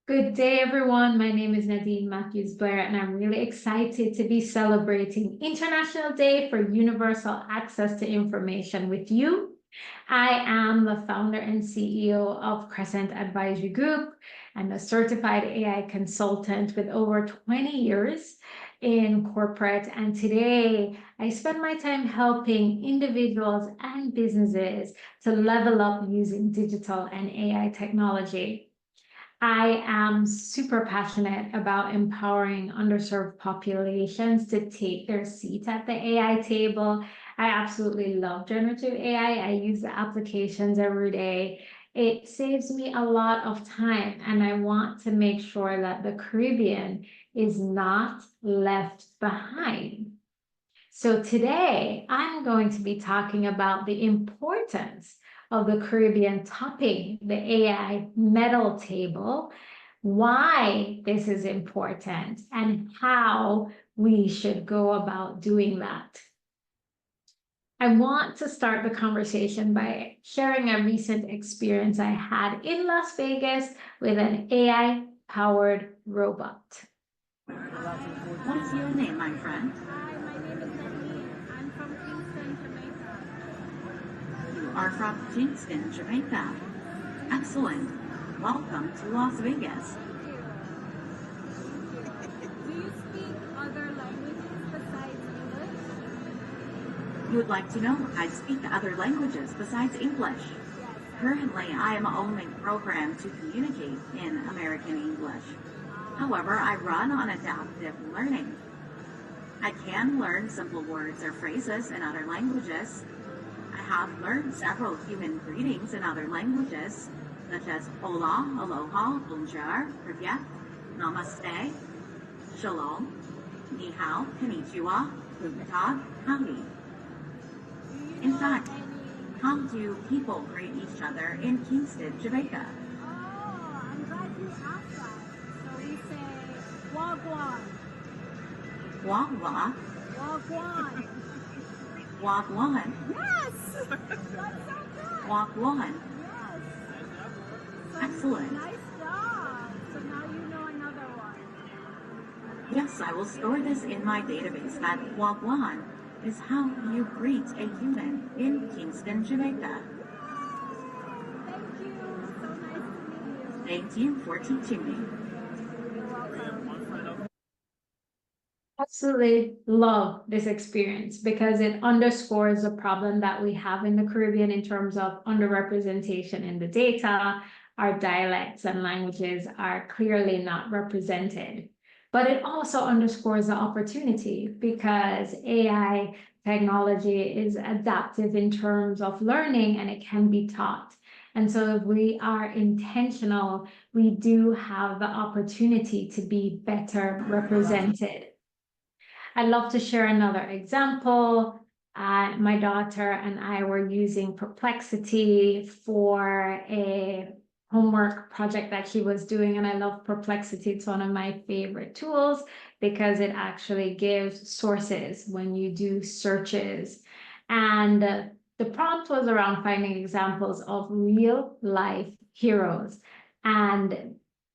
Good day, everyone. My name is Nadeen Matthews Blair, and I'm really excited to be celebrating International Day for Universal Access to Information with you. I am the founder and CEO of Crescent Advisory Group and a certified AI consultant with over 20 years in corporate. And today I spend my time helping individuals and businesses to level up using digital and AI technology. I am super passionate about empowering underserved populations to take their seat at the AI table. I absolutely love generative AI. I use the applications every day. It saves me a lot of time, and I want to make sure that the Caribbean is not left behind. So today I'm going to be talking about the importance of the Caribbean topping the AI medal table, why this is important, and how we should go about doing that. I want to start the conversation by sharing a recent experience I had in Las Vegas with an AI-powered robot. What is your name, my friend? Hi, my name is Nadeen. I'm from Kingston, Jamaica. You are from Kingston, Jamaica. Excellent. Welcome to Las Vegas. Do you speak other languages besides English? You would like to know I speak other languages besides English. Yes. Currently, I am only programmed to communicate in American English. However, I run on adaptive learning. I can learn simple words or phrases in other languages. I have learned several human greetings in other languages, such as hola, aloha, bonjour, privyet, namaste, shalom, ni hao, konnichiwa, guten tag, howdy. In fact, how do people greet each other in Kingston, Jamaica? Oh, I'm glad you asked that. So we say wagwan. Wagwa, Wagwan. wagwan, Yes! That's so good. wagwan. Yes. So Excellent. nice job. So now you know another one. Yes, I will store this in my database that wagwan is how you greet a human in Kingston, Jamaica. Thank you. So nice to meet you. Thank you for teaching me. You're welcome. Absolutely love this experience because it underscores the problem that we have in the Caribbean in terms of underrepresentation in the data. Our dialects and languages are clearly not represented. But it also underscores the opportunity because AI technology is adaptive in terms of learning and it can be taught. And so if we are intentional, we do have the opportunity to be better represented. I'd love to share another example. My daughter and I were using Perplexity for a homework project that she was doing, and I love Perplexity. It's one of my favorite tools because it actually gives sources when you do searches. And the prompt was around finding examples of real life heroes. And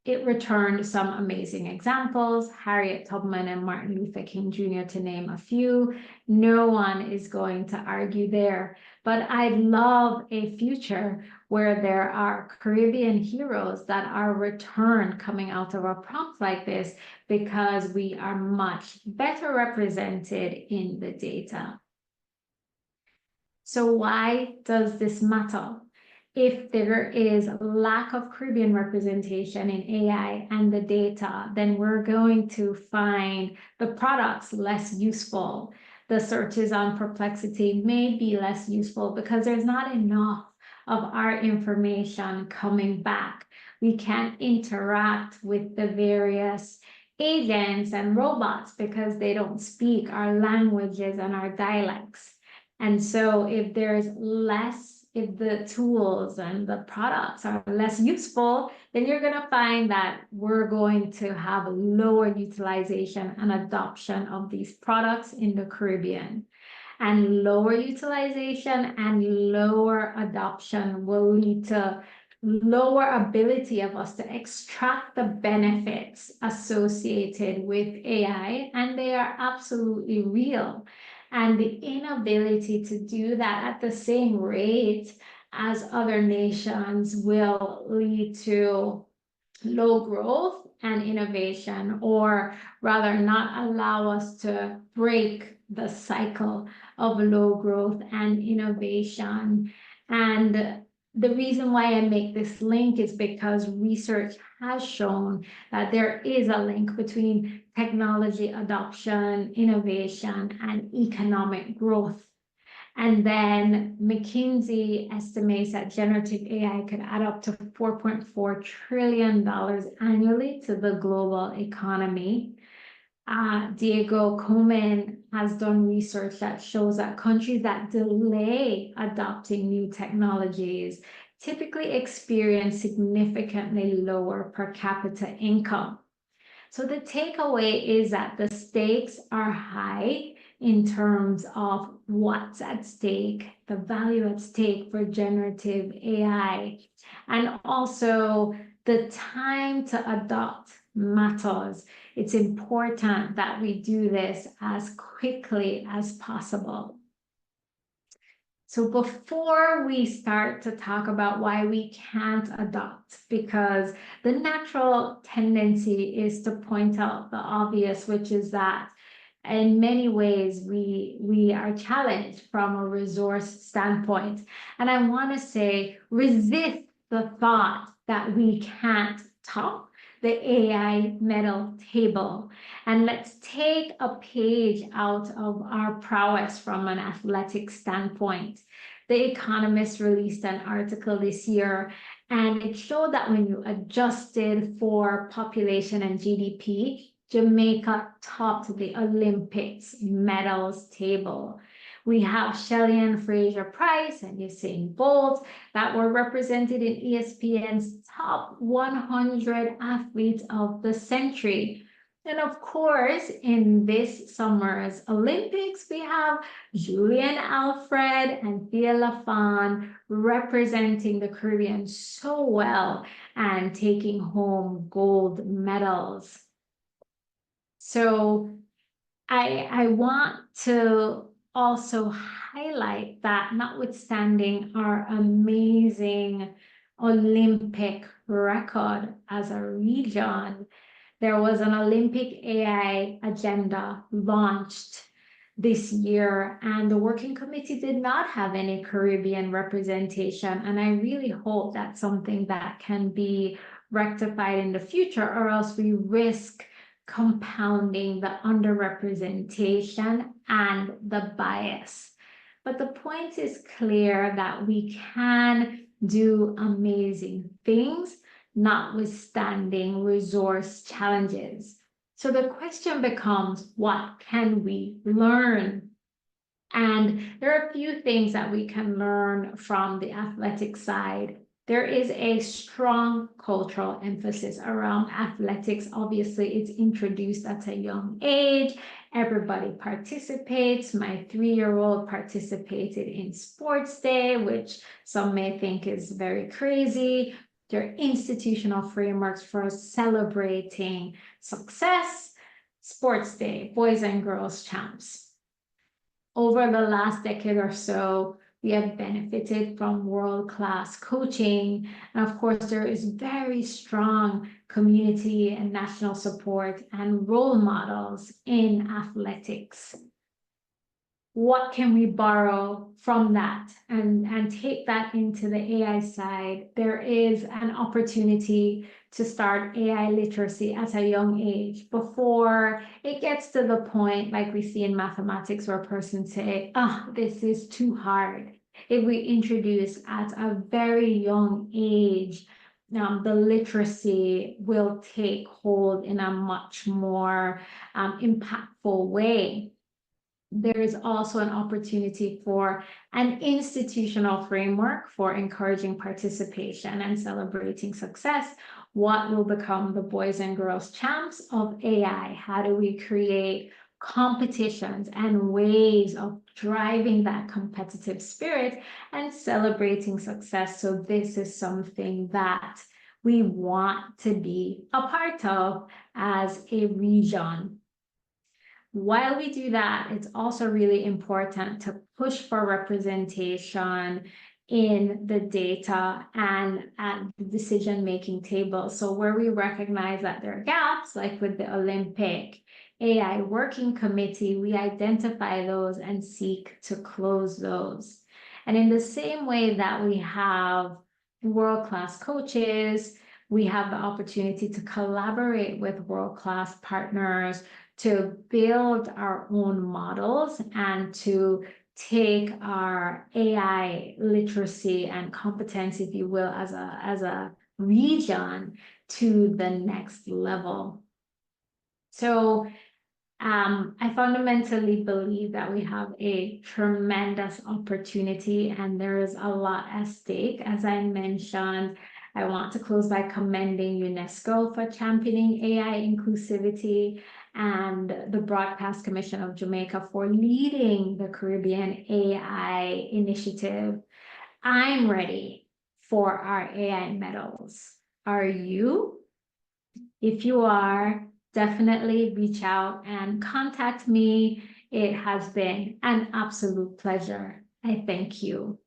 it returned some amazing examples, Harriet Tubman and Martin Luther King Jr., to name a few. No one is going to argue there. But I'd love a future where there are Caribbean heroes that are returned coming out of a prompt like this because we are much better represented in the data. So why does this matter? If there is lack of Caribbean representation in AI and the data, then we're going to find the products less useful. The searches on Perplexity may be less useful because there's not enough of our information coming back. We can't interact with the various agents and robots because they don't speak our languages and our dialects. And so if the tools and the products are less useful, then you're going to find that we're going to have lower utilization and adoption of these products in the Caribbean. And lower utilization and lower adoption will lead to lower ability of us to extract the benefits associated with AI, and they are absolutely real. And the inability to do that at the same rate as other nations will lead to low growth and innovation, or rather not allow us to break the cycle of low growth and innovation. And the reason why I make this link is because research has shown that there is a link between technology adoption, innovation, and economic growth. And then McKinsey estimates that generative AI could add up to $4.4 trillion annually to the global economy. Diego Coleman has done research that shows that countries that delay adopting new technologies typically experience significantly lower per capita income. So the takeaway is that the stakes are high in terms of what's at stake, the value at stake for generative AI, and also the time to adopt matters. It's important that we do this as quickly as possible. So before we start to talk about why we can't adopt, because the natural tendency is to point out the obvious, which is that in many ways we are challenged from a resource standpoint. And I want to say, resist the thought that we can't top the AI medal table. And let's take a page out of our prowess from an athletic standpoint. The Economist released an article this year, and it showed that when you adjusted for population and GDP, Jamaica topped the Olympics medals table. We have Shelly-Ann Fraser-Price and Usain Bolt that were represented in ESPN's top 100 athletes of the century. And of course, in this summer's Olympics, we have Julian Alfred and Thea Lafon representing the Caribbean so well and taking home gold medals. So I want to also highlight that notwithstanding our amazing Olympic record as a region, there was an Olympic AI agenda launched this year, and the working committee did not have any Caribbean representation. And I really hope that's something that can be rectified in the future, or else we risk compounding the underrepresentation and the bias. But the point is clear that we can do amazing things, notwithstanding resource challenges. So the question becomes, what can we learn? And there are a few things that we can learn from the athletic side. There is a strong cultural emphasis around athletics. Obviously, it's introduced at a young age. Everybody participates. My 3-year-old participated in sports day, which some may think is very crazy. There are institutional frameworks for celebrating success. Sports day, boys and girls champs. Over the last decade or so, we have benefited from world-class coaching. And of course, there is very strong community and national support and role models in athletics. What can we borrow from that and take that into the AI side? There is an opportunity to start AI literacy at a young age before it gets to the point like we see in mathematics where a person say, this is too hard. If we introduce at a very young age, the literacy will take hold in a much more impactful way. There is also an opportunity for an institutional framework for encouraging participation and celebrating success. What will become the boys and girls champs of AI? How do we create competitions and ways of driving that competitive spirit and celebrating success. So this is something that we want to be a part of as a region. While we do that, it's also really important to push for representation in the data and at the decision-making table. So where we recognize that there are gaps, like with the Olympic AI Working Committee, we identify those and seek to close those. And in the same way that we have world-class coaches, we have the opportunity to collaborate with world-class partners to build our own models and to take our AI literacy and competence, if you will, as a region to the next level. So I fundamentally believe that we have a tremendous opportunity and there is a lot at stake. As I mentioned, I want to close by commending UNESCO for championing AI inclusivity and the Broadcast Commission of Jamaica for leading the Caribbean AI initiative. I'm ready for our AI medals. Are you? If you are, definitely reach out and contact me. It has been an absolute pleasure. I thank you.